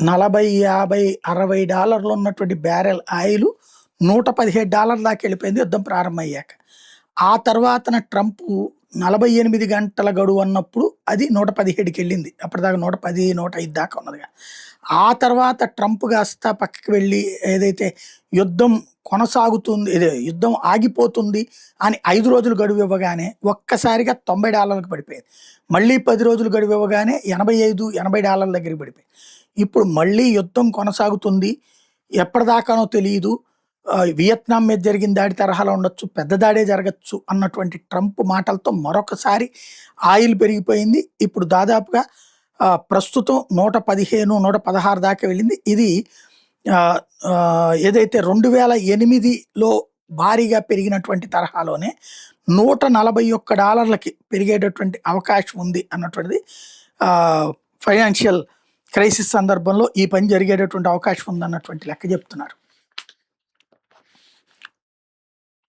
40, 50, $60 ఉన్నటువంటి barrel oil $117 దాకా వెళ్ళిపోయింది యుద్ధం ప్రారంభమయ్యాక. ఆ తర్వాతన ట్రంప్ 48 గంటల గడువు అన్నప్పుడు అది 117కి వెళ్ళింది. అప్పటిదాకా 110, 105 దాకా ఉన్నదిగా. ఆ తర్వాత ట్రంప్ కాస్త పక్కకి వెళ్ళి ఏదైతే యుద్ధం కొనసాగుతుంది, యుద్ధం ఆగిపోతుంది అని 5 రోజులు గడువు ఇవ్వగానే ఒక్కసారిగా $90కి పడిపోయింది. మళ్ళీ 10 రోజులు గడువు ఇవ్వగానే 85, $80 దగ్గరికి పడిపోయింది. ఇప్పుడు మళ్ళీ యుద్ధం కొనసాగుతుంది. ఎప్పటిదాకానో తెలియదు. వియత్నాం మీద జరిగిన దాడి తరహాలో ఉండొచ్చు, పెద్ద దాడే జరగచ్చు అన్నటువంటి ట్రంప్ మాటలతో మరొకసారి ఆయిల్ పెరిగిపోయింది. ఇప్పుడు దాదాపుగా ప్రస్తుతం 115, 116 దాకా వెళ్ళింది. ఇది ఏదైతే 2008లో భారీగా పెరిగినటువంటి తరహాలోనే $141కి పెరిగేటటువంటి అవకాశం ఉంది అన్నటువంటిది ఫైనాన్షియల్ క్రైసిస్ సందర్భంలో ఈ పని జరిగేటటువంటి అవకాశం ఉందన్నటువంటి లెక్క చెప్తున్నారు.